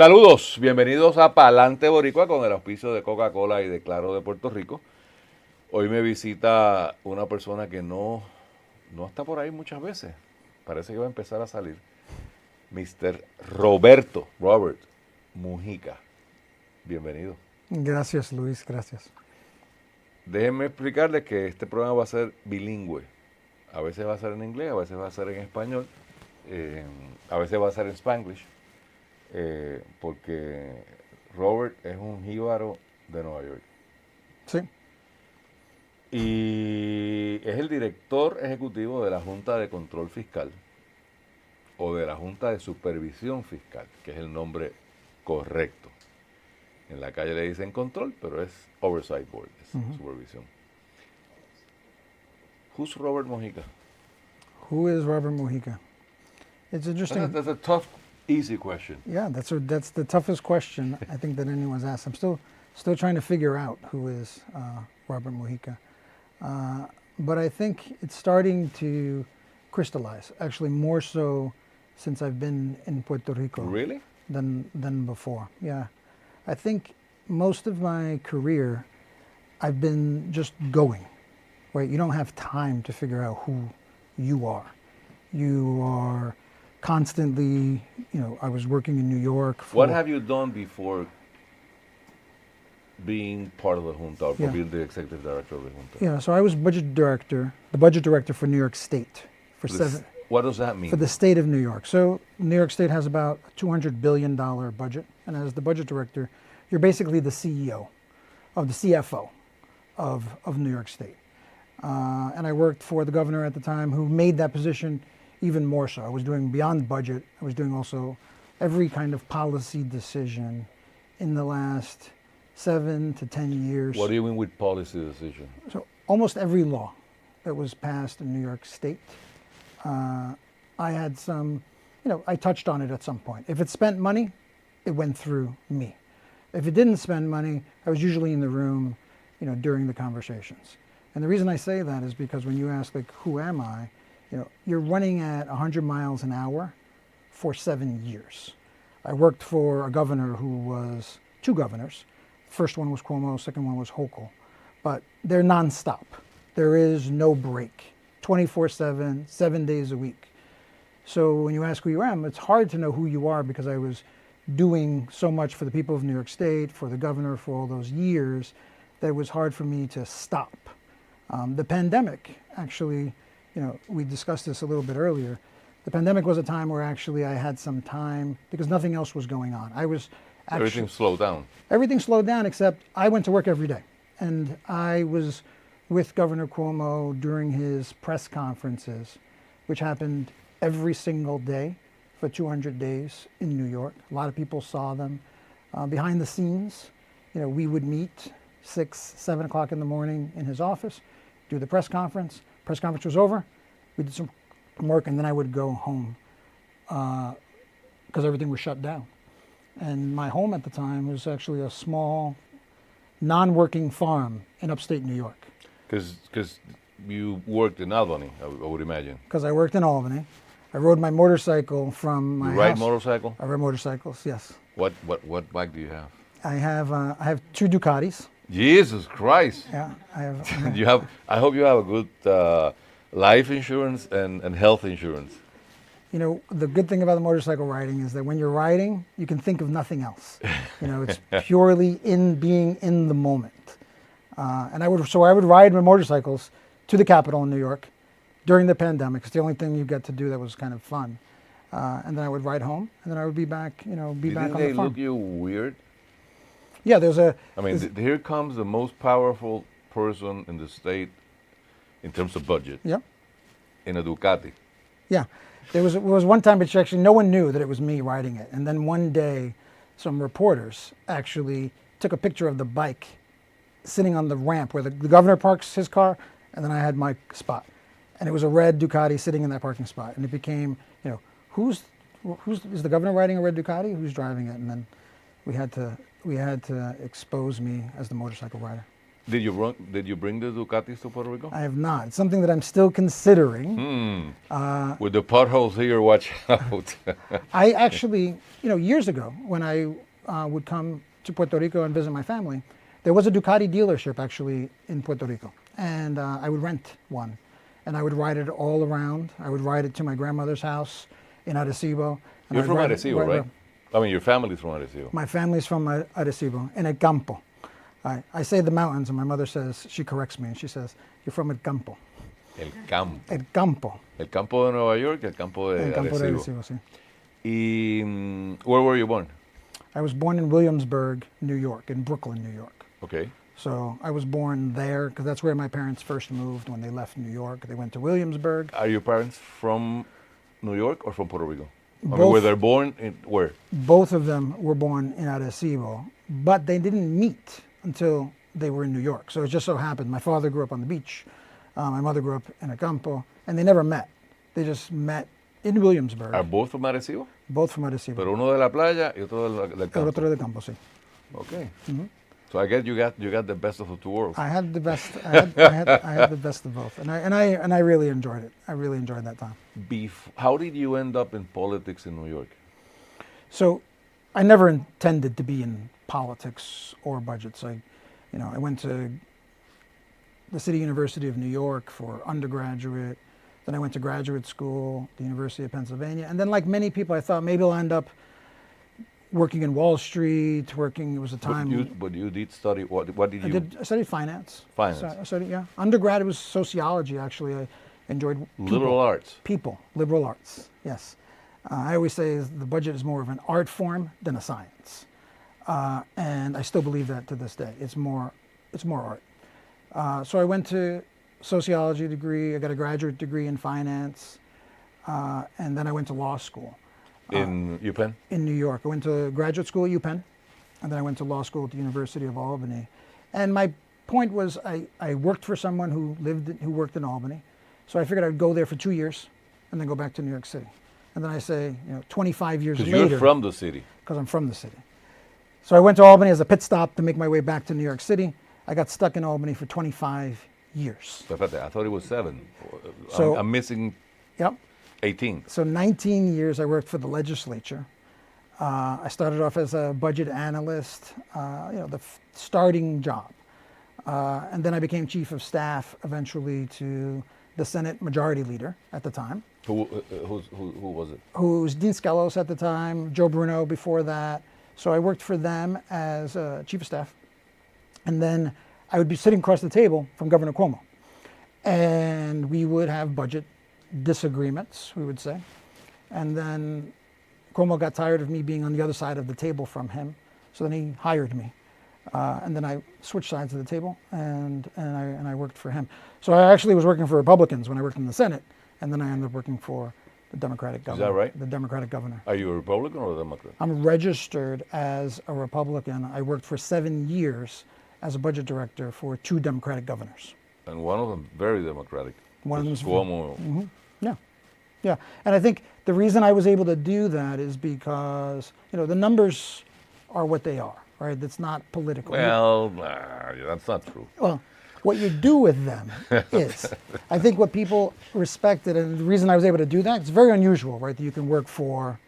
Saludos, bienvenidos a Palante Boricua con el auspicio de Coca-Cola y de Claro de Puerto Rico. Hoy me visita una persona que no está por ahí muchas veces. Parece que va a empezar a salir. Mr. Robert Mujica. Bienvenido. Gracias, Luis, gracias. Déjenme explicarles que este programa va a ser bilingüe. A veces va a ser en inglés, a veces va a ser en español, a veces va a ser en Spanglish. Porque Robert es un jíbaro de Nueva York. Sí. Y es el director ejecutivo de la Junta de Control Fiscal o de la Junta de Supervisión Fiscal, que es el nombre correcto. En la calle le dicen control, pero es Oversight Board, es supervisión. Who's Robert Mujica? Who is Robert Mujica? It's interesting. That's a tough, easy question. Yeah, that's the toughest question I think that anyone's asked. I'm still trying to figure out who is Robert Mujica. But I think it's starting to crystallize, actually more so since I've been in Puerto Rico. Really? Than before. Yeah. I think most of my career I've been just going, right? You don't have time to figure out who you are. You are constantly, I was working in New York. What have you done before being part of the Junta or being the executive director of the Junta? Yeah, so I was the budget director for New York State for What does that mean? For the state of New York. So New York State has about a $200 billion budget, and as the budget director, you're basically the CEO of the CFO of New York State. And I worked for the governor at the time who made that position even more so. I was doing beyond budget. I was doing also every kind of policy decision in the last 7 to 10 years. What do you mean with policy decision? So almost every law that was passed in New York State, I had some, I touched on it at some point. If it spent money, it went through me. If it didn't spend money, I was usually in the room, during the conversations. And the reason I say that is because when you ask, who am I? You're running at 100 miles an hour for 7 years. I worked for a governor who was two governors. First one was Cuomo, second one was Hochul. But they're nonstop. There is no break, 24/7, 7 days a week. So when you ask who you am, it's hard to know who you are because I was doing so much for the people of New York State, for the governor, for all those years, that it was hard for me to stop. The pandemic, actually, we discussed this a little bit earlier. The pandemic was a time where actually I had some time because nothing else was going on. Everything slowed down. Everything slowed down except I went to work every day. And I was with Governor Cuomo during his press conferences, which happened every single day for 200 days in New York. A lot of people saw them. Behind the scenes, we would meet 6, 7 o'clock in the morning in his office, do the press conference. Press conference was over, we did some work, and then I would go home because everything was shut down. And my home at the time was actually a small, non-working farm in upstate New York. Because you worked in Albany, I would imagine. Because I worked in Albany. I rode my motorcycle from my house. You ride motorcycle? I ride motorcycles, yes. What bike do you have? I have 2 Ducatis. Jesus Christ! Yeah, I have. I hope you have a good life insurance and health insurance. The good thing about the motorcycle riding is that when you're riding, you can think of nothing else. It's purely being in the moment. And I would ride my motorcycles to the Capitol in New York during the pandemic. It's the only thing you get to do that was kind of fun. And then I would ride home, and then I would be back, back on the farm. Didn't they look you weird? Yeah, here comes the most powerful person in the state in terms of budget. Yeah. In a Ducati. Yeah. There was one time, which actually no one knew that it was me riding it. And then one day, some reporters actually took a picture of the bike sitting on the ramp where the governor parks his car, and then I had my spot. And it was a red Ducati sitting in that parking spot. And it became, is the governor riding a red Ducati? Who's driving it? And then we had to expose me as the motorcycle rider. Did you bring the Ducatis to Puerto Rico? I have not. It's something that I'm still considering. With the potholes here, watch out. I actually, years ago, when I would come to Puerto Rico and visit my family, there was a Ducati dealership actually in Puerto Rico. And I would rent one. And I would ride it all around. I would ride it to my grandmother's house in Arecibo. And You're I'd from ride Arecibo, right? I mean, your family's from Arecibo. My family's from Arecibo, in El Campo. I say the mountains, and my mother says, she corrects me, and she says, you're from El Campo. El Campo. El Campo. El Campo de Nueva York, el Campo de El Campo de Arecibo. Arecibo, sí. Y, where were you born? I was born in Williamsburg, New York, in Brooklyn, New York. Okay. So I was born there, because that's where my parents first moved when they left New York. They went to Williamsburg. Are your parents from New York or from Puerto Rico? I mean, Both. were they born in where? Both of them were born in Arecibo, but they didn't meet until they were in New York. So it just so happened, my father grew up on the beach, my mother grew up in El Campo, and they never met. They just met in Williamsburg. Are both from Arecibo? Both from Arecibo. Pero uno de la playa y otro del El campo. otro del campo, sí. Okay. So I guess you got the best of the two worlds. I had the best. I had the best of both, and I really enjoyed it. I really enjoyed that time. How did you end up in politics in New York? So, I never intended to be in politics or budgets. I went to the City University of New York for undergraduate. Then I went to graduate school, the University of Pennsylvania, and then, like many people, I thought maybe I'll end up working in Wall Street. It was a time. But you did study. What did you? I studied finance. Finance. So I studied, yeah. Undergrad was sociology. Actually, I enjoyed people. Liberal arts. People, liberal arts. Yes. I always say the budget is more of an art form than a science, and I still believe that to this day. It's more art. So I went to sociology degree. I got a graduate degree in finance, and then I went to law school. In UPenn? In New York. I went to graduate school at UPenn, and then I went to law school at the University of Albany. And my point was I worked for someone who worked in Albany, so I figured I'd go there for 2 years and then go back to New York City. And then I say, 25 years later. Because you're from the city. Because I'm from the city. So I went to Albany as a pit stop to make my way back to New York City. I got stuck in Albany for 25 years. I thought it was 7. So, I'm missing Yep. 18. So 19 years I worked for the legislature. I started off as a budget analyst, the starting job. And then I became chief of staff eventually to the Senate Majority Leader at the time. Who was it? Who was Dean Skelos at the time, Joe Bruno before that. So I worked for them as chief of staff. And then I would be sitting across the table from Governor Cuomo. And we would have budget disagreements, we would say. And then Cuomo got tired of me being on the other side of the table from him. So then he hired me. And then I switched sides of the table and I worked for him. So I actually was working for Republicans when I worked in the Senate. And then I ended up working for the Democratic governor. Is that right? The Democratic governor. Are you a Republican or a Democrat? I'm registered as a Republican. I worked for 7 years as a budget director for 2 Democratic governors. And one of them very Democratic. One of them's Cuomo. Mm-hmm. Yeah. And I think the reason I was able to do that is because, the numbers are what they are, right? It's not political. Well, that's not true. Well, what you do with them is, I think what people respected, and the reason I was able to do that, it's very unusual, right? That you can work for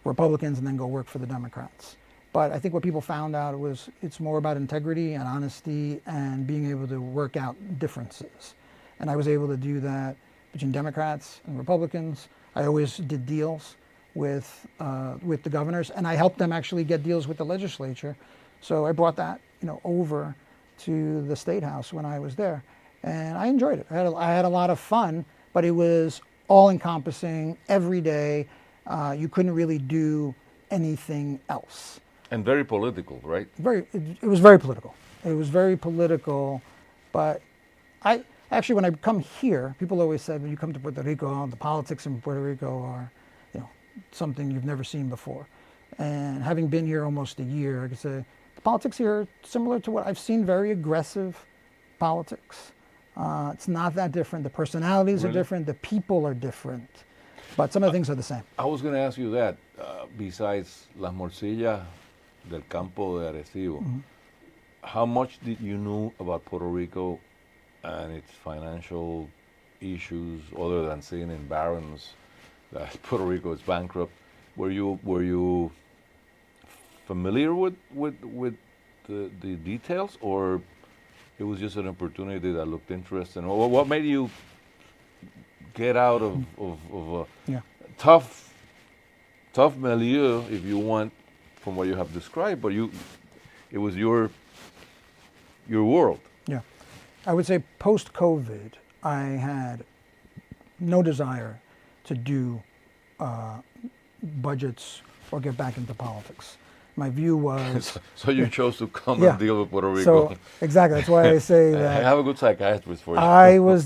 Republicans and then go work for the Democrats. But I think what people found out it's more about integrity and honesty and being able to work out differences. And I was able to do that between Democrats and Republicans. I always did deals with the governors, and I helped them actually get deals with the legislature. So I brought that, over to the State House when I was there, and I enjoyed it. I had a lot of fun, but it was all-encompassing every day. You couldn't really do anything else. And very political, right? It was very political. It was very political, but actually, when I come here, people always say, when you come to Puerto Rico, the politics in Puerto Rico are, something you've never seen before. And having been here almost a year, I could say the politics here are similar to what I've seen, very aggressive politics. It's not that different. The personalities are different. The people are different. But some of the things are the same. I was going to ask you that. Besides las morcillas del campo de Arecibo, how much did you know about Puerto Rico and its financial issues, other than seeing in Barron's that Puerto Rico is bankrupt? Were you familiar with the details, or it was just an opportunity that looked interesting? Or what made you get out of a Yeah. tough milieu, if you want, from what you have described, but it was your world. Yeah. I would say post-COVID, I had no desire to do budgets or get back into politics. My view was... So you chose to come Yeah. and deal with Puerto Rico. So, exactly. That's why I say I that have a good psychiatrist for you.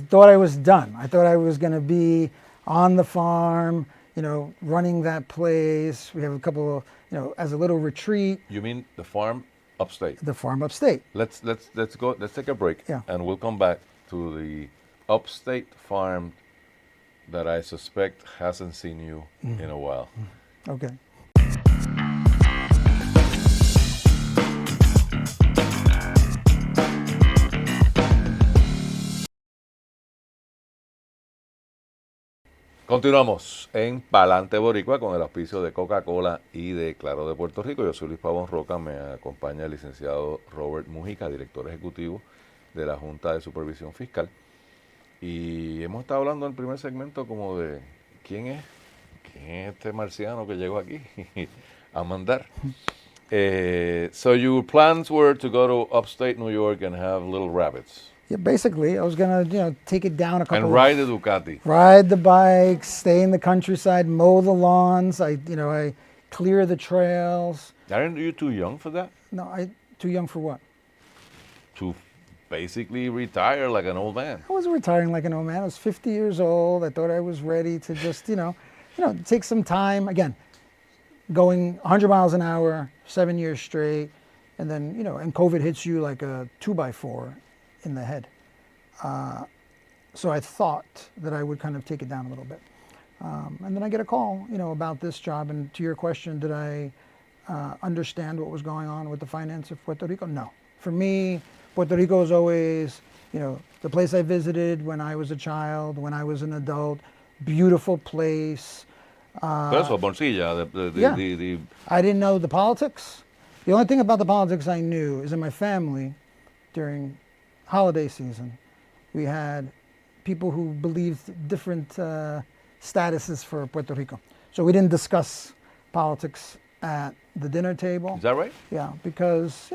thought I was done. I thought I was going to be on the farm, running that place. We have a couple of, as a little retreat. You mean the farm upstate? The farm upstate. Let's go. Let's take a break, Yeah. and we'll come back to the upstate farm that I suspect hasn't seen you in a while. Okay. Continuamos en Palante Boricua con el auspicio de Coca-Cola y de Claro de Puerto Rico. Yo soy Luis Pavón Roca, me acompaña el licenciado Robert Mujica, director ejecutivo de la Junta de Supervisión Fiscal. Y hemos estado hablando en el primer segmento como de quién es este marciano que llegó aquí a mandar. So your plans were to go to upstate New York and have little rabbits. Yeah, basically, I was going to, take it down a couple And ride the Ducati. ride the bikes, stay in the countryside, mow the lawns. I clear the trails. Aren't you too young for that? No, too young for what? To basically retire like an old man. I wasn't retiring like an old man. I was 50 years old. I thought I was ready to just, take some time. Again, going 100 miles an hour, 7 years straight, and then, and COVID hits you like a 2x4 in the head. So I thought that I would kind of take it down a little bit. And then I get a call, about this job. And to your question, did I understand what was going on with the finance of Puerto Rico? No. For me, Puerto Rico is always, the place I visited when I was a child, when I was an adult, beautiful place. Eso, Morcilla, Yeah. I didn't know the politics. The only thing about the politics I knew is in my family during holiday season, we had people who believed different statuses for Puerto Rico. So we didn't discuss politics at the dinner table. Is that right? Yeah, because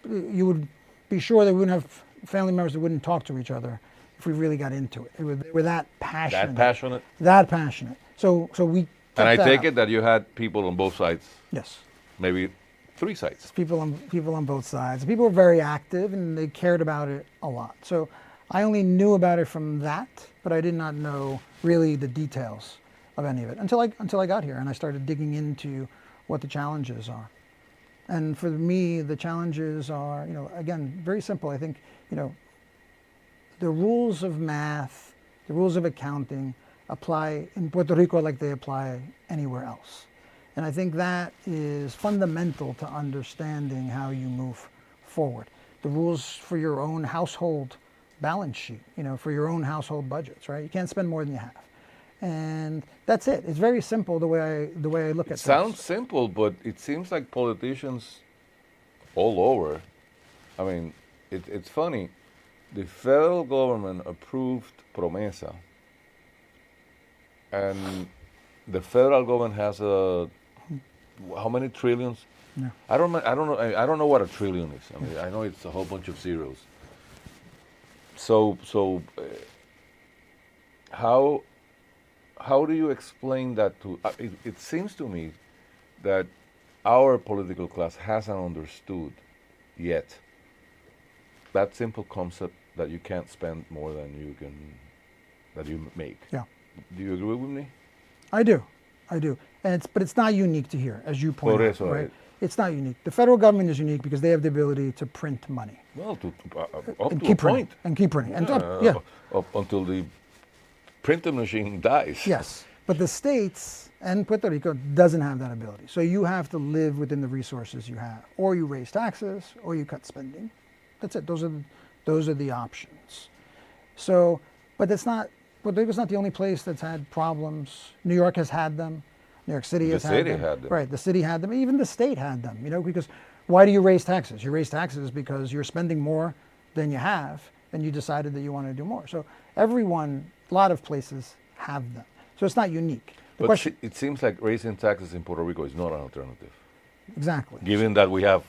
you would be sure that we wouldn't have family members that wouldn't talk to each other if we really got into it. They were that passionate. That passionate? That passionate. So we kept And I that take out. it that you had people on both sides, Yes. maybe 3 sides. People on both sides. People were very active and they cared about it a lot. So I only knew about it from that, but I did not know really the details of any of it until I got here and I started digging into what the challenges are. And for me, the challenges are, again, very simple. I think, the rules of math, the rules of accounting apply in Puerto Rico like they apply anywhere else. And I think that is fundamental to understanding how you move forward. The rules for your own household balance sheet, for your own household budgets, right? You can't spend more than you have. And that's it. It's very simple the way I look at It things. sounds simple, but it seems like politicians all over, I mean, it's funny. The federal government approved Promesa, and the federal government has how many trillions? Yeah. I don't know what a trillion is. I mean, I know it's a whole bunch of zeros. So how do you explain that to? It seems to me that our political class hasn't understood yet that simple concept that you can't spend more than you make. Yeah. Do you agree with me? I do. And it's not unique to here, as you point Por out, eso, right? It's not unique. The federal government is unique because they have the ability to print money. Well, up And to a keep printing. point. And keep printing. And Up until the printing machine dies. Yes. But the states and Puerto Rico doesn't have that ability. So you have to live within the resources you have, or you raise taxes, or you cut spending. That's it. Those are the options. So, but Puerto Rico's not the only place that's had problems. New York has had them. New York City has had them. Right, the city had them. Even the state had them. Because why do you raise taxes? You raise taxes because you're spending more than you have, and you decided that you want to do more. So a lot of places have them. So it's not unique. But it seems like raising taxes in Puerto Rico is not an alternative. Exactly. Given that we have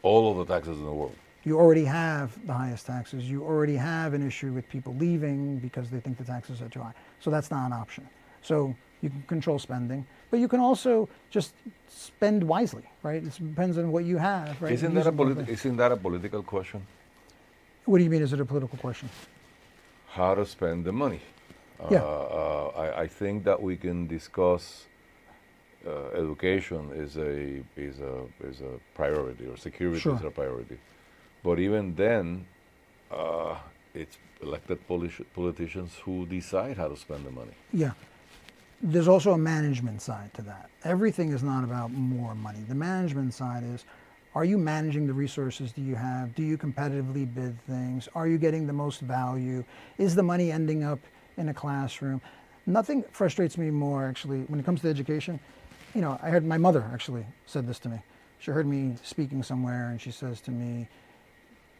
all of the taxes in the world. You already have the highest taxes. You already have an issue with people leaving because they think the taxes are too high. So that's not an option. So you can control spending, but you can also just spend wisely, right? It depends on what you have, right? Isn't that a political question? What do you mean, is it a political question? How to spend the money. Yeah. I think that we can discuss education is a priority, or security is a priority. But even then, it's elected politicians who decide how to spend the money. Yeah. There's also a management side to that. Everything is not about more money. The management side is, are you managing the resources that you have? Do you competitively bid things? Are you getting the most value? Is the money ending up in a classroom? Nothing frustrates me more, actually, when it comes to education. I heard my mother actually said this to me. She heard me speaking somewhere, and she says to me,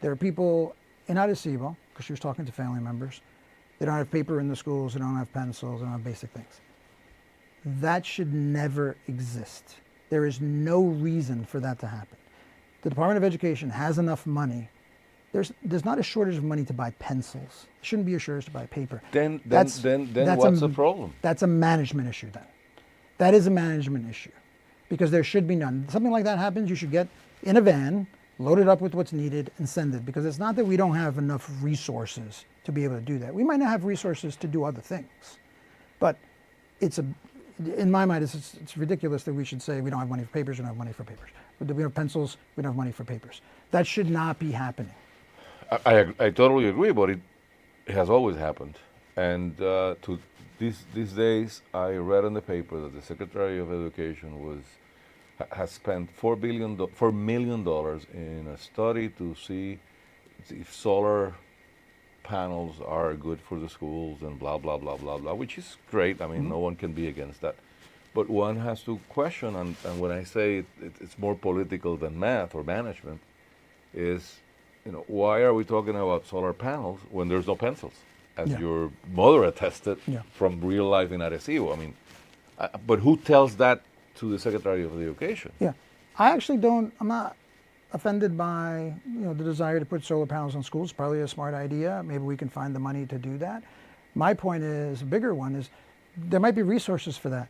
there are people in Arecibo, because she was talking to family members, they don't have paper in the schools, they don't have pencils, they don't have basic things. That should never exist. There is no reason for that to happen. The Department of Education has enough money. There's not a shortage of money to buy pencils. There shouldn't be a shortage to buy paper. Then what's the problem? That's a management issue then. That is a management issue, because there should be none. Something like that happens, you should get in a van, load it up with what's needed, and send it, because it's not that we don't have enough resources to be able to do that. We might not have resources to do other things, but in my mind, it's ridiculous that we should say we don't have money for papers, we don't have money for papers. We have pencils, we don't have money for papers. That should not be happening. I totally agree, but it has always happened. And to these days, I read in the paper that the Secretary of Education has spent $4 million in a study to see if solar panels are good for the schools and blah, blah, blah, blah, blah, which is great. I mean, no one can be against that. But one has to question, and when I say it's more political than math or management, is, why are we talking about solar panels when there's no pencils? As your mother attested from real life in Arecibo. I mean, but who tells that to the Secretary of Education? Yeah, I'm not offended by the desire to put solar panels on schools. Probably a smart idea. Maybe we can find the money to do that. My point is, a bigger one is, there might be resources for that,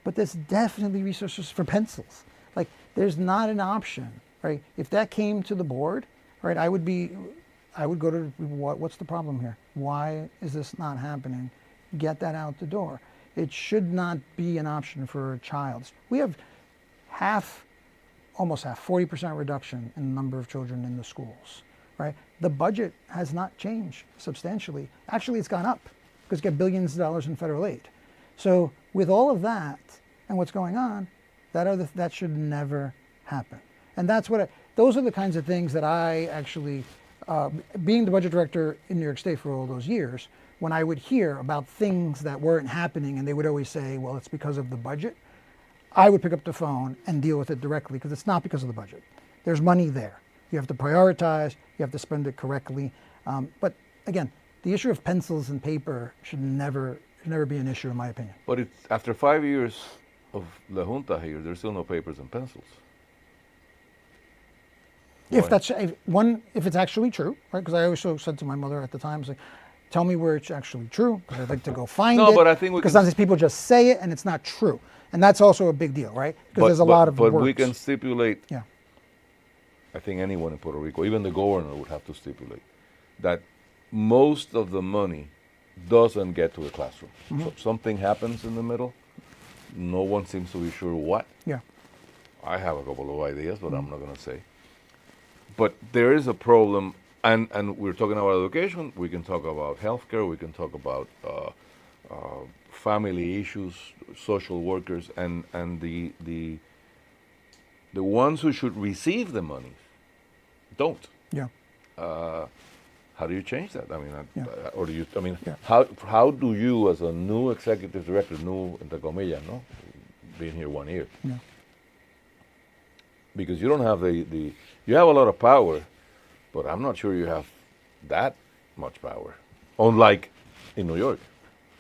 but there's definitely resources for pencils. Like, there's not an option, right? If that came to the board, right, I would go to, what's the problem here? Why is this not happening? Get that out the door. It should not be an option for a child. We have almost half, 40% reduction in the number of children in the schools, right? The budget has not changed substantially. Actually, it's gone up because you get billions of dollars in federal aid. So with all of that and what's going on, that should never happen. And those are the kinds of things that I actually, being the budget director in New York State for all those years, when I would hear about things that weren't happening and they would always say, well, it's because of the budget, I would pick up the phone and deal with it directly, because it's not because of the budget. There's money there. You have to prioritize, you have to spend it correctly. But again, the issue of pencils and paper should never be an issue, in my opinion. But after 5 years of La Junta here, there's still no papers and pencils. If it's actually true, right? Because I also said to my mother at the time, like, tell me where it's actually true, because I'd like to go find it. No, but I think because sometimes people just say it and it's not true, and that's also a big deal, right? Because there's a lot of words. But we can stipulate. Yeah. I think anyone in Puerto Rico, even the governor, would have to stipulate that most of the money doesn't get to the classroom. Mm-hmm. So something happens in the middle. No one seems to be sure what. Yeah. I have a couple of ideas, but I'm not going to say. But there is a problem, and we're talking about education. We can talk about healthcare. We can talk about family issues, social workers, and the ones who should receive the money don't. Yeah. How do you change that? I mean, Yeah. or do you? I mean, Yeah. how do you, as a new executive director, new entre comillas, no, being here 1 year, Yeah. because you don't have the you have a lot of power, but I'm not sure you have that much power, unlike in New York.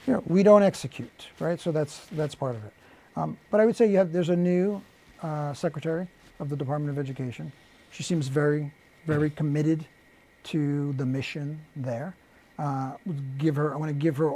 Yeah, we don't execute, right? So that's part of it. But I would say there's a new secretary of the Department of Education. She seems very, very committed to the mission there. I want to give her.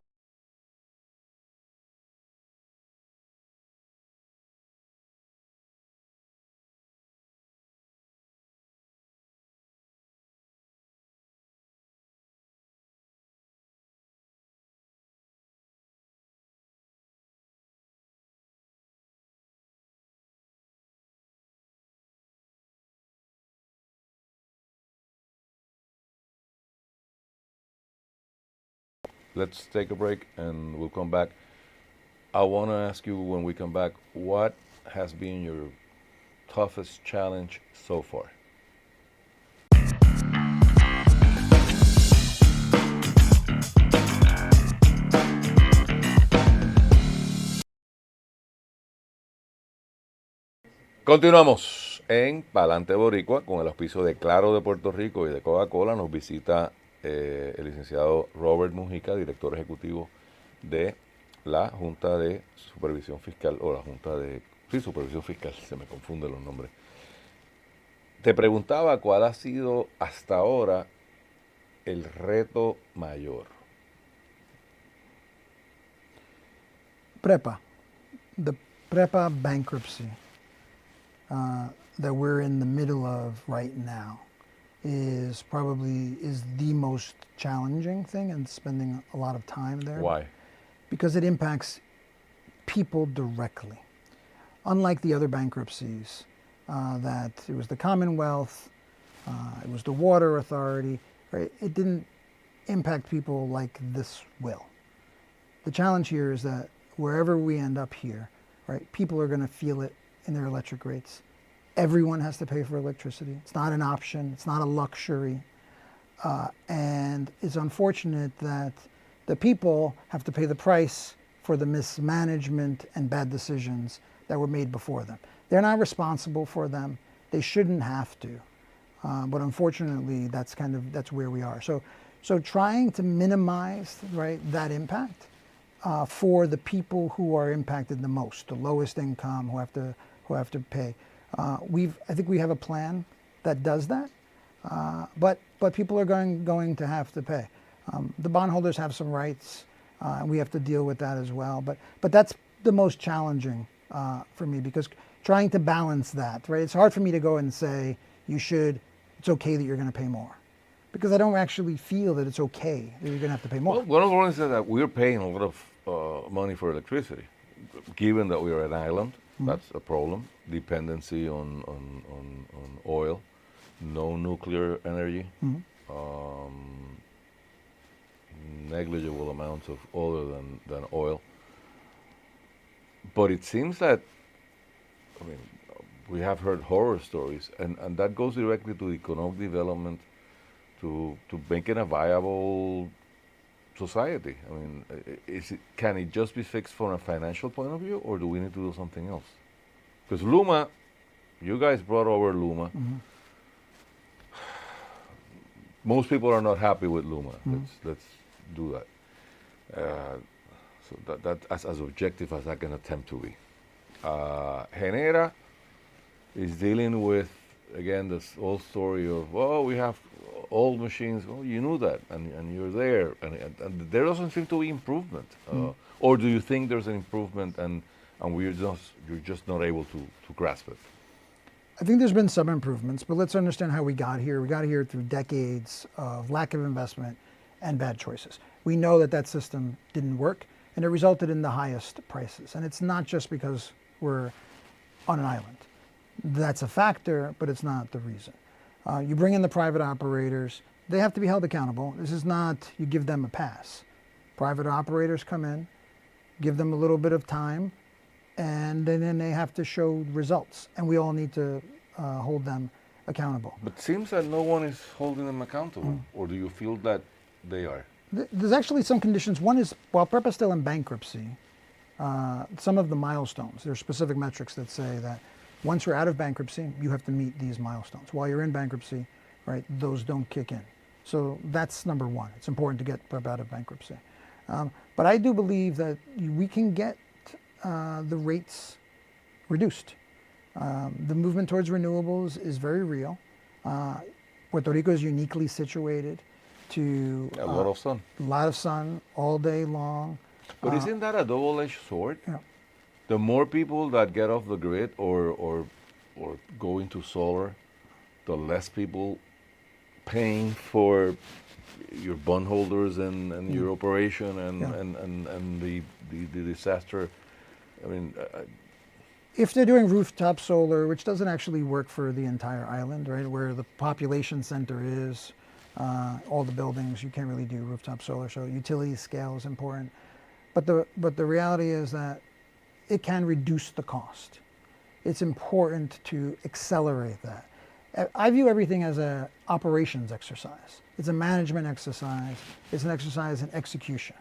Let's take a break and we'll come back. I want to ask you when we come back, what has been your toughest challenge so far? Continuamos en Palante Boricua con el auspicio de Claro de Puerto Rico y de Coca-Cola. Nos visita el licenciado Robert Mujica, director ejecutivo de la Junta de Supervisión Fiscal, o la Junta de Supervisión Fiscal, se me confunden los nombres. Te preguntaba cuál ha sido hasta ahora el reto mayor. PREPA, the PREPA bankruptcy that we're in the middle of right now is the most challenging thing, and spending a lot of time there. Why? Because it impacts people directly. Unlike the other bankruptcies, that it was the Commonwealth, it was the Water Authority, right? It didn't impact people like this will. The challenge here is that wherever we end up here, right, people are going to feel it in their electric rates. Everyone has to pay for electricity. It's not an option. It's not a luxury. And it's unfortunate that the people have to pay the price for the mismanagement and bad decisions that were made before them. They're not responsible for them. They shouldn't have to. But unfortunately, that's where we are. So trying to minimize, right, that impact for the people who are impacted the most, the lowest income, who have to pay. I think we have a plan that does that, but people are going to have to pay. The bondholders have some rights, and we have to deal with that as well. But that's the most challenging for me, because trying to balance that, right? It's hard for me to go and say it's okay that you're going to pay more, because I don't actually feel that it's okay that you're going to have to pay more. Well, one of the problems is that we're paying a lot of money for electricity, given that we are an island. That's a problem. Dependency on oil, no nuclear energy, negligible amounts of other than oil. But it seems that, I mean, we have heard horror stories, and that goes directly to economic development, to making a viable society. I mean, can it just be fixed from a financial point of view, or do we need to do something else? Because Luma, you guys brought over Luma. Mm-hmm. Most people are not happy with Luma. Let's do that. So that's as objective as I can attempt to be. Genera is dealing with, again, this old story of, we have old machines. Well, you knew that, and you're there, and there doesn't seem to be improvement. Or do you think there's an improvement, and you're just not able to grasp it? I think there's been some improvements, but let's understand how we got here. We got here through decades of lack of investment and bad choices. We know that system didn't work, and it resulted in the highest prices. And it's not just because we're on an island. That's a factor, but it's not the reason. You bring in the private operators, they have to be held accountable. This is not, you give them a pass. Private operators come in, give them a little bit of time, and then they have to show results. And we all need to hold them accountable. But it seems that no one is holding them accountable, or do you feel that they are? There's actually some conditions. One is, while PREPA is still in bankruptcy, some of the milestones, there are specific metrics that say that once you're out of bankruptcy, you have to meet these milestones. While you're in bankruptcy, right, those don't kick in. So that's number one. It's important to get PREPA out of bankruptcy. But I do believe that we can get the rates reduced. The movement towards renewables is very real. Puerto Rico is uniquely situated to A lot of sun. a lot of sun all day long. But isn't that a double-edged sword? Yeah. The more people that get off the grid or go into solar, the less people paying for your bondholders and your operation and the disaster. I mean, If they're doing rooftop solar, which doesn't actually work for the entire island, right, where the population center is, all the buildings, you can't really do rooftop solar. So utility scale is important. But the reality is that it can reduce the cost. It's important to accelerate that. I view everything as an operations exercise. It's a management exercise. It's an exercise in execution,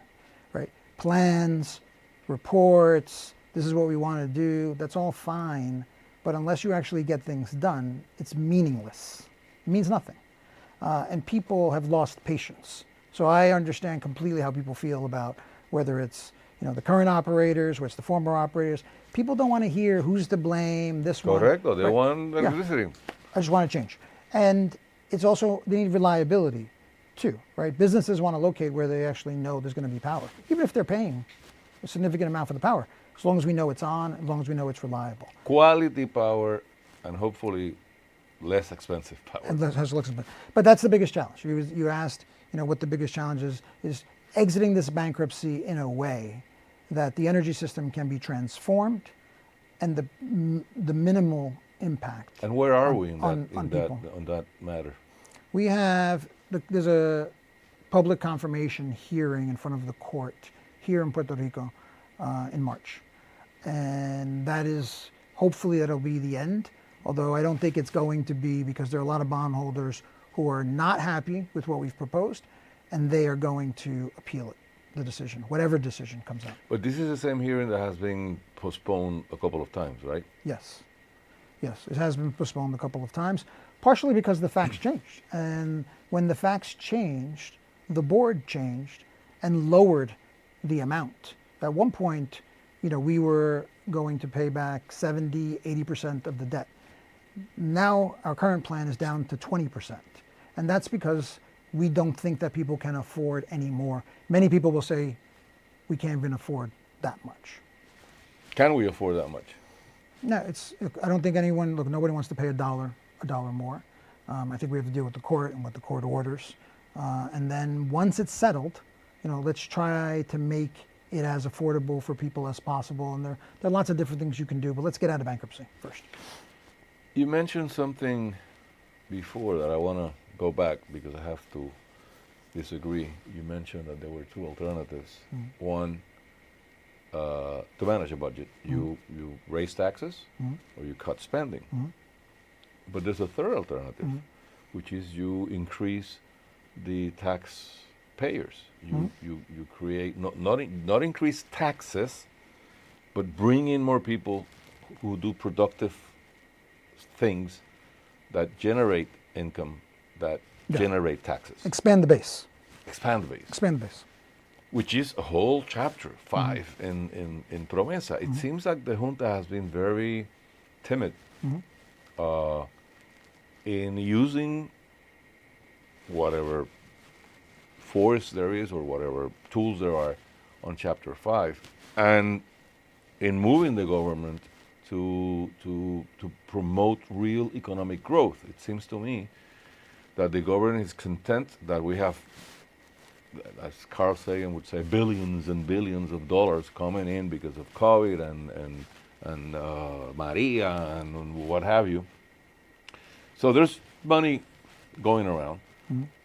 right? Plans, reports, this is what we want to do, that's all fine. But unless you actually get things done, it's meaningless. It means nothing. And people have lost patience. So I understand completely how people feel about whether it's the current operators, or it's the former operators. People don't want to hear who's to blame, this one. correcto, they right? want electricity. I just want to change. And it's also, they need reliability too, right? Businesses want to locate where they actually know there's going to be power, even if they're paying a significant amount for the power, as long as we know it's on, as long as we know it's reliable. Quality power and hopefully less expensive power. And but that's the biggest challenge. You asked, what the biggest challenge is exiting this bankruptcy in a way that the energy system can be transformed and the minimal impact. And where are we on that matter? We have, there's a public confirmation hearing in front of the court here in Puerto Rico in March. And that is, hopefully that'll be the end, although I don't think it's going to be, because there are a lot of bondholders who are not happy with what we've proposed, and they are going to appeal it, the decision, whatever decision comes out. But this is the same hearing that has been postponed a couple of times, right? Yes. Yes, it has been postponed a couple of times, partially because the facts changed. And when the facts changed, the board changed and lowered the amount. At one point, we were going to pay back 70, 80% of the debt. Now our current plan is down to 20%. And that's because we don't think that people can afford any more. Many people will say, we can't even afford that much. Can we afford that much? No, I don't think nobody wants to pay a dollar more. I think we have to deal with the court and what the court orders. And then once it's settled, let's try to make it as affordable for people as possible. And there are lots of different things you can do, but let's get out of bankruptcy first. You mentioned something before that I want to go back because I have to disagree. You mentioned that there were two alternatives. One, to manage a budget, you raise taxes or you cut spending. But there's a third alternative, which is you increase the taxpayers. You create not increase taxes, but bring in more people who do productive things that generate income, that generate taxes. Expand the base. Expand the base. Expand the base. Which is a whole chapter 5 in Promesa. It seems like the Junta has been very timid in using whatever force there is or whatever tools there are on chapter 5 and in moving the government to promote real economic growth. It seems to me that the government is content that we have, as Carl Sagan would say, billions and billions of dollars coming in because of COVID and Maria and what have you. So there's money going around,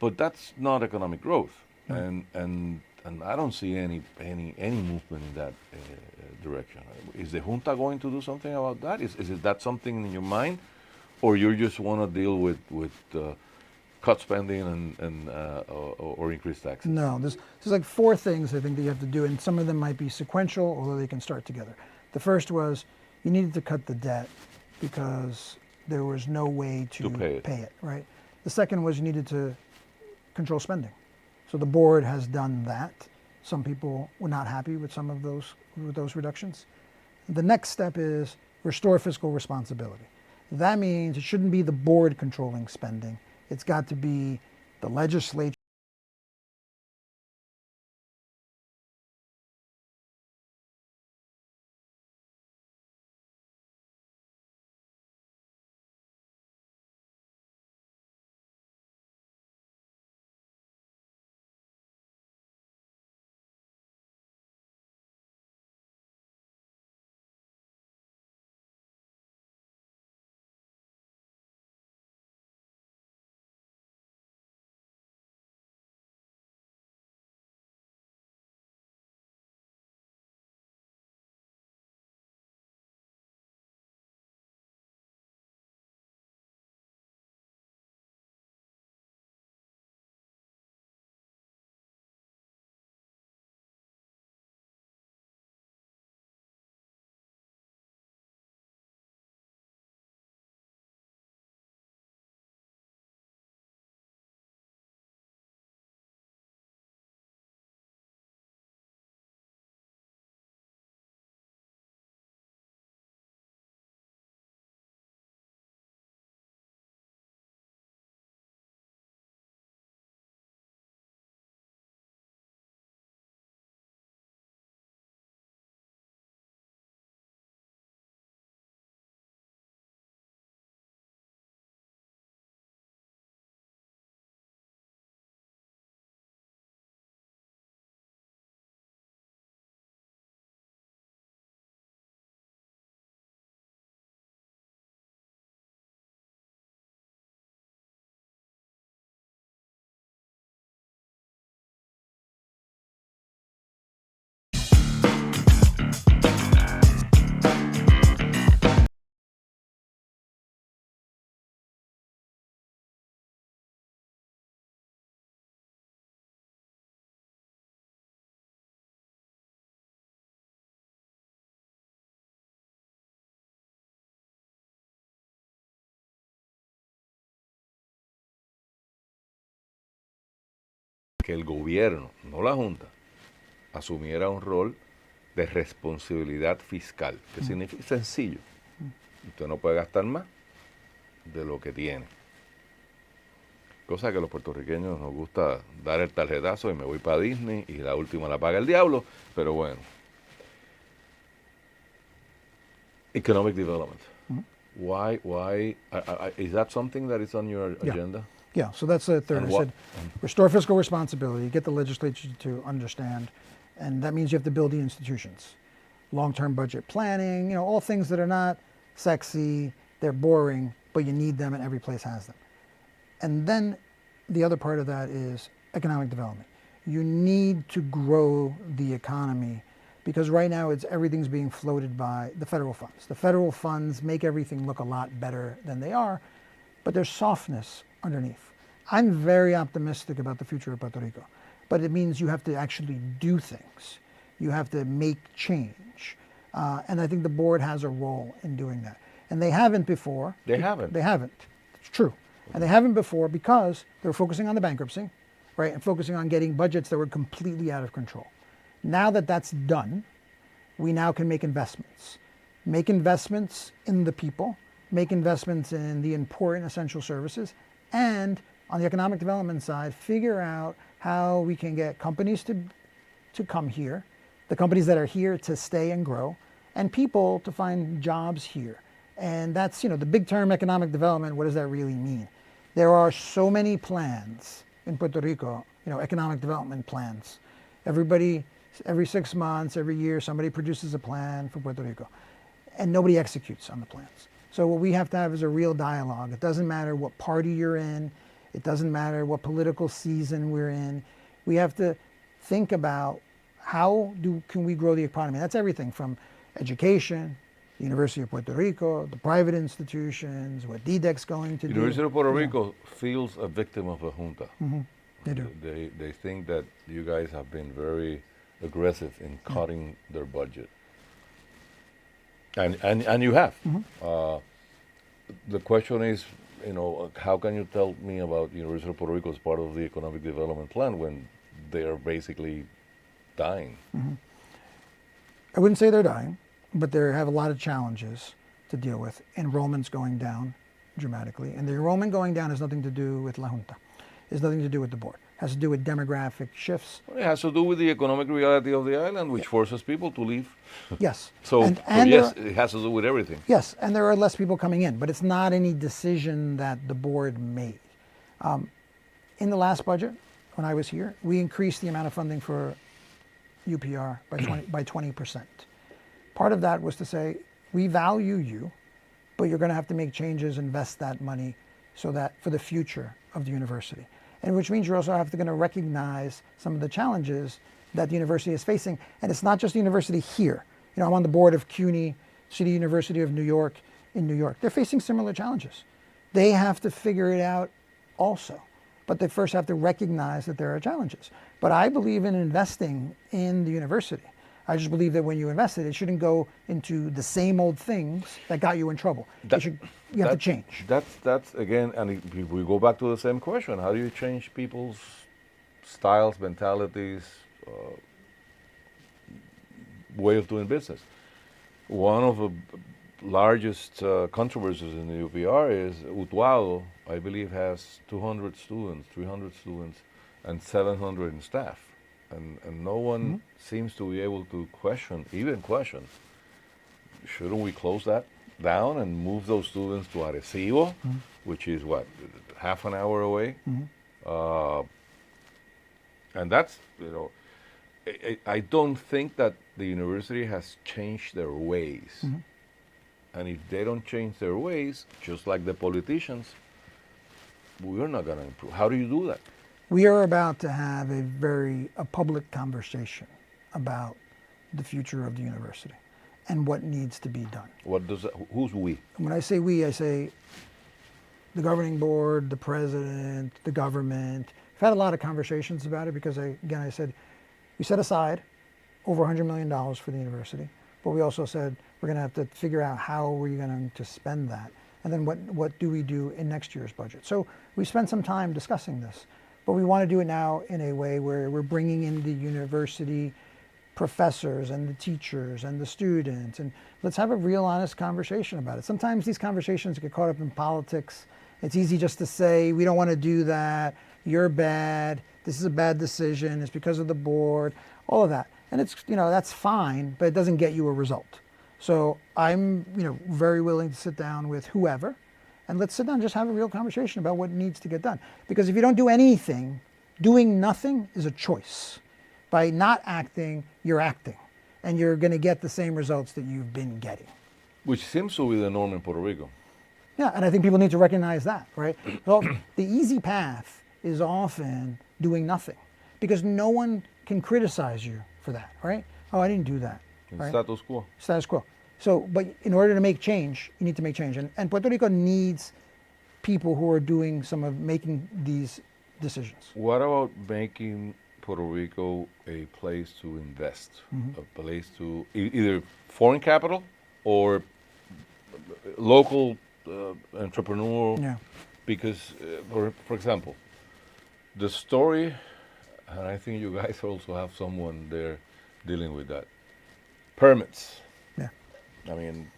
but that's not economic growth. And and I don't see any movement in that direction. Is the Junta going to do something about that? Is that something in your mind, or you just want to deal with cut spending and or increase taxes? No, there's like four things I think that you have to do, and some of them might be sequential, although they can start together. The first was you needed to cut the debt because there was no way to pay it, right? The second was you needed to control spending. So the board has done that. Some people were not happy with some of those reductions. The next step is restore fiscal responsibility. That means it shouldn't be the board controlling spending. It's got to be the legislature. Que el gobierno, no la Junta, asumiera un rol de responsabilidad fiscal, que significa sencillo. Usted no puede gastar más de lo que tiene. Cosa que a los puertorriqueños nos gusta dar el tarjetazo y me voy para Disney y la última la paga el diablo, pero bueno. Economic development. Why is that something that is on your agenda? Yeah, so that's the third. I said restore fiscal responsibility, get the legislature to understand, and that means you have to build the institutions. Long-term budget planning, all things that are not sexy, they're boring, but you need them and every place has them. And then the other part of that is economic development. You need to grow the economy because right now everything's being floated by the federal funds. The federal funds make everything look a lot better than they are, but there's softness underneath. I'm very optimistic about the future of Puerto Rico, but it means you have to actually do things. You have to make change. And I think the board has a role in doing that. And they haven't before. They haven't. They haven't. It's true. And they haven't before because they were focusing on the bankruptcy, right, and focusing on getting budgets that were completely out of control. Now that that's done, we now can make investments. Make investments in the people, make investments in the important essential services, and on the economic development side, figure out how we can get companies to come here, the companies that are here to stay and grow, and people to find jobs here. And that's, the big term economic development, what does that really mean? There are so many plans in Puerto Rico, economic development plans. Every 6 months, every year, somebody produces a plan for Puerto Rico, and nobody executes on the plans. So what we have to have is a real dialogue. It doesn't matter what party you're in. It doesn't matter what political season we're in. We have to think about can we grow the economy. That's everything from education, the University of Puerto Rico, the private institutions, what DDEC's going to do. University of Puerto Rico feels a victim of a junta. They do. They think that you guys have been very aggressive in cutting their budget. And you have. The question is, how can you tell me about University of Puerto Rico as part of the economic development plan when they are basically dying? I wouldn't say they're dying, but they have a lot of challenges to deal with. Enrollment's going down dramatically. And the enrollment going down has nothing to do with La Junta. It has nothing to do with the board. It has to do with demographic shifts. It has to do with the economic reality of the island, which forces people to leave. Yes. So yes, it has to do with everything. Yes, and there are less people coming in, but it's not any decision that the board made. In the last budget, when I was here, we increased the amount of funding for UPR by 20%. Part of that was to say, we value you, but you're going to have to make changes, invest that money so that for the future of the university. And which means you're also going to recognize some of the challenges that the university is facing. And it's not just the university here. I'm on the board of CUNY, City University of New York in New York. They're facing similar challenges. They have to figure it out also. But they first have to recognize that there are challenges. But I believe in investing in the university. I just believe that when you invest it shouldn't go into the same old things that got you in trouble. You have to change. That's again, and if we go back to the same question, how do you change people's styles, mentalities, way of doing business? One of the largest controversies in the UPR is Utuado, I believe, has 200 students, 300 students, and 700 in staff. And no one seems to be able to question, shouldn't we close that down and move those students to Arecibo, which is what, half an hour away? And that's, I don't think that the university has changed their ways. And if they don't change their ways, just like the politicians, we're not going to improve. How do you do that? We are about to have a public conversation about the future of the university and what needs to be done. Who's we? When I say we, I say the governing board, the president, the government. We've had a lot of conversations about it because I said, we set aside over $100 million for the university, but we also said we're going to have to figure out how we're going to spend that. And then what do we do in next year's budget? So we spent some time discussing this. But we want to do it now in a way where we're bringing in the university professors and the teachers and the students, and let's have a real honest conversation about it. Sometimes these conversations get caught up in politics. It's easy just to say, we don't want to do that, you're bad, this is a bad decision, it's because of the board, all of that. And it's, that's fine, but it doesn't get you a result. So I'm, very willing to sit down with whoever, and let's sit down and just have a real conversation about what needs to get done. Because if you don't do anything, doing nothing is a choice. By not acting, you're acting. And you're going to get the same results that you've been getting. Which seems to be the norm in Puerto Rico. Yeah, and I think people need to recognize that, right? Well, the easy path is often doing nothing. Because no one can criticize you for that, right? Oh, I didn't do that. Right? Status quo. Status quo. So, but in order to make change, you need to make change. And Puerto Rico needs people who are making these decisions. What about making Puerto Rico a place to invest, a place to either foreign capital or local entrepreneurial? Yeah. Because, for example, the story, and I think you guys also have someone there dealing with that, permits. Yeah. I mean,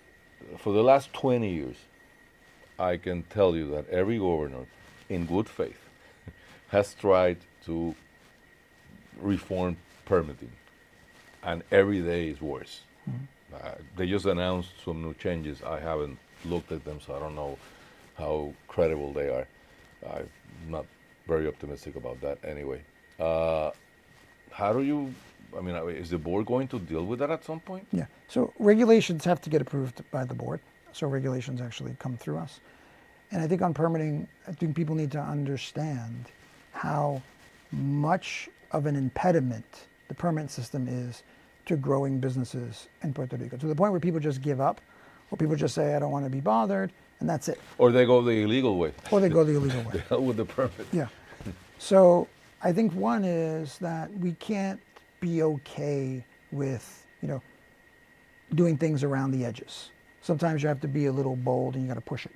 for the last 20 years, I can tell you that every governor, in good faith, has tried to reform permitting, and every day is worse. They just announced some new changes. I haven't looked at them, so I don't know how credible they are. I'm not very optimistic about that anyway. How do you, is the board going to deal with that at some point? Yeah, so regulations have to get approved by the board. So regulations actually come through us. And I think on permitting, I think people need to understand how much of an impediment the permanent system is to growing businesses in Puerto Rico, to the point where people just give up, or people just say, I don't want to be bothered, and that's it. Or they go the illegal way. Or they go the illegal way. The hell with the permit. Yeah. So I think one is that we can't be okay with, doing things around the edges. Sometimes you have to be a little bold and you got to push it.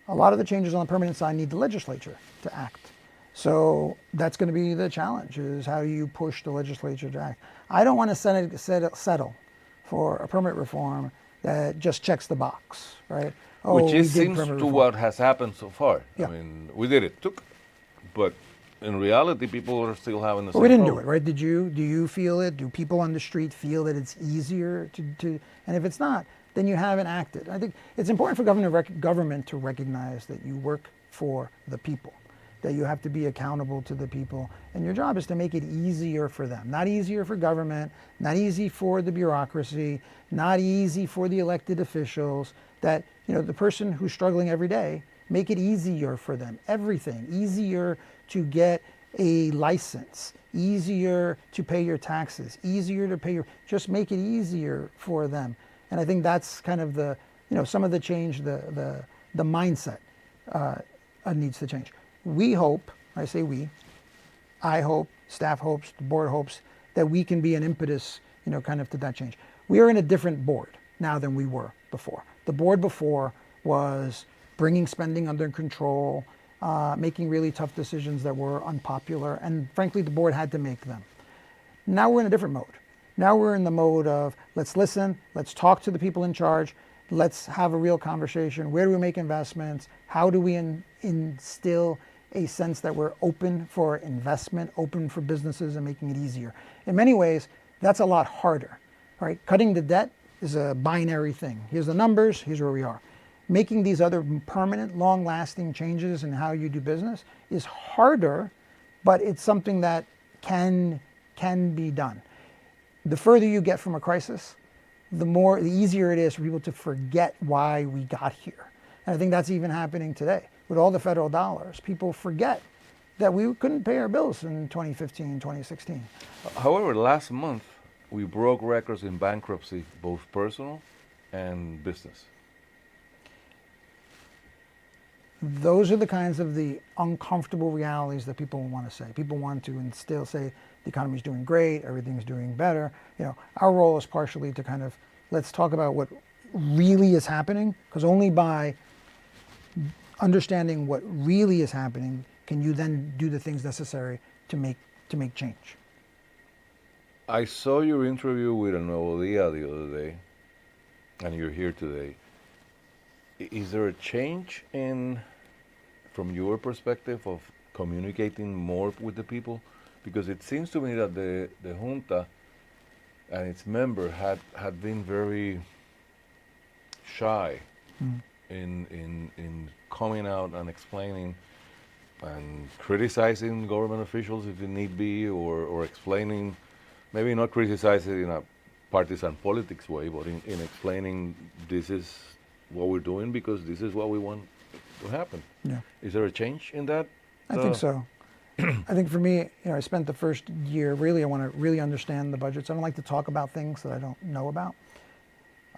A lot of the changes on the permanent side need the legislature to act. So that's going to be the challenge, is how do you push the legislature to act? I don't want to settle for a permit reform that just checks the box, right? Which is seems to what has happened so far. Yeah. I mean, we did it, but in reality, people are still having the same we didn't problem. do it, right? Do you feel it? Do people on the street feel that it's easier to and if it's not, then you haven't acted. I think it's important for government to recognize that you work for the people, that you have to be accountable to the people, and your job is to make it easier for them. Not easier for government, not easy for the bureaucracy, not easy for the elected officials, that, the person who's struggling every day, make it easier for them. Everything, easier to get a license, easier to pay your taxes, easier to pay just make it easier for them. And I think that's kind of the, some of the change, the mindset needs to change. We hope, I say we, I hope, staff hopes, the board hopes, that we can be an impetus, kind of to that change. We are in a different board now than we were before. The board before was bringing spending under control, making really tough decisions that were unpopular, and frankly, the board had to make them. Now we're in a different mode. Now we're in the mode of, let's listen, let's talk to the people in charge, let's have a real conversation. Where do we make investments? How do we instill a sense that we're open for investment, open for businesses, and making it easier? In many ways, that's a lot harder, right? Cutting the debt is a binary thing. Here's the numbers, here's where we are. Making these other permanent, long-lasting changes in how you do business is harder, but it's something that can be done. The further you get from a crisis, the easier it is for people to forget why we got here. And I think that's even happening today. With all the federal dollars, people forget that we couldn't pay our bills in 2015, 2016. However, last month, we broke records in bankruptcy, both personal and business. Those are the kinds of the uncomfortable realities that people want to say. People want to and still say the economy's doing great, everything's doing better. Our role is partially to kind of, let's talk about what really is happening, because only by understanding what really is happening can you then do the things necessary to make change. I saw your interview with Nuevo Dia the other day, and you're here today. Is there a change from your perspective of communicating more with the people? Because it seems to me that the Junta and its member had been very shy in coming out and explaining and criticizing government officials if it need be, or explaining, maybe not criticizing in a partisan politics way, but in explaining this is what we're doing because this is what we want to happen. Yeah. Is there a change in that? I think so. I think for me, I spent the first year, I want to really understand the budgets. I don't like to talk about things that I don't know about.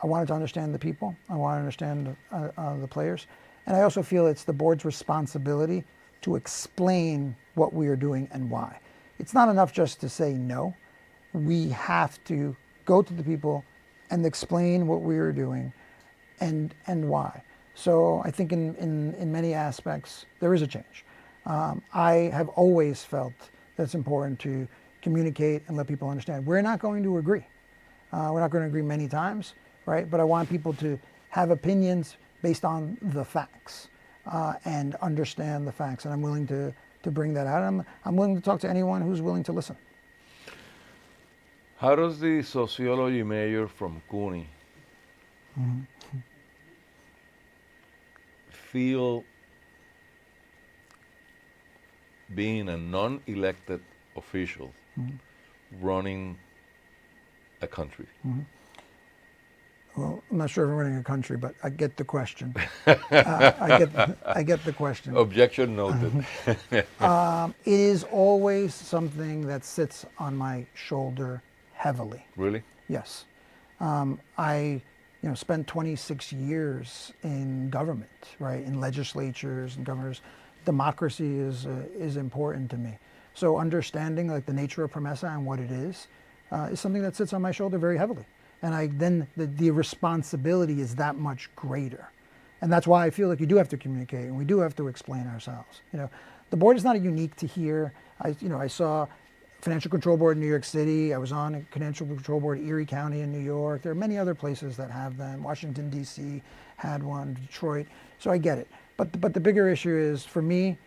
I wanted to understand the people. I want to understand the players. And I also feel it's the board's responsibility to explain what we are doing and why. It's not enough just to say no. We have to go to the people and explain what we are doing and why. So I think in many aspects, there is a change. I have always felt that it's important to communicate and let people understand. We're not going to agree. We're not going to agree many times, right? But I want people to have opinions based on the facts and understand the facts. And I'm willing to bring that out. I'm willing to talk to anyone who's willing to listen. How does the sociology major from CUNY feel being a non-elected official running a country? Well, I'm not sure if I'm running a country, but I get the question. I get the question. Objection noted. It is always something that sits on my shoulder heavily. Really? Yes. I spent 26 years in government, right, in legislatures and governors. Democracy is important to me. So understanding like the nature of promesa and what it is something that sits on my shoulder very heavily. And then the responsibility is that much greater. And that's why I feel like you do have to communicate and we do have to explain ourselves. The board is not unique to here. I saw Financial Control Board in New York City. I was on a Financial Control Board Erie County in New York. There are many other places that have them. Washington, D.C. had one, Detroit. So I get it. But the bigger issue is for me,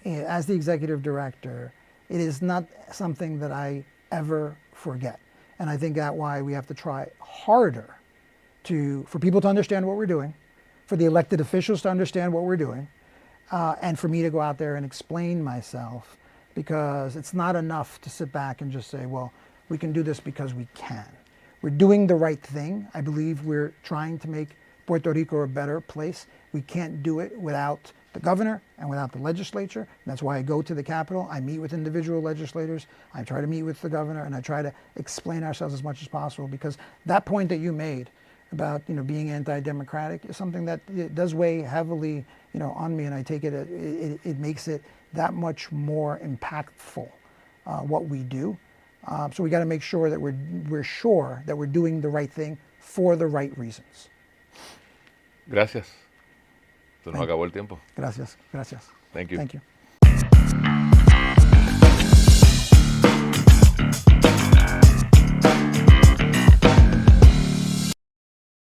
as the executive director, it is not something that I ever forget. And I think that's why we have to try harder for people to understand what we're doing, for the elected officials to understand what we're doing, and for me to go out there and explain myself, because it's not enough to sit back and just say, well, we can do this because we can. We're doing the right thing. I believe we're trying to make Puerto Rico a better place. We can't do it without the governor and without the legislature. And that's why I go to the Capitol. I meet with individual legislators. I try to meet with the governor, and I try to explain ourselves as much as possible, because that point that you made about being anti-democratic is something that it does weigh heavily on me, and I take it it makes it that much more impactful what we do. So we got to make sure that we're sure that we're doing the right thing for the right reasons. Gracias. Se nos acabó el tiempo. Gracias. Thank you. Thank you.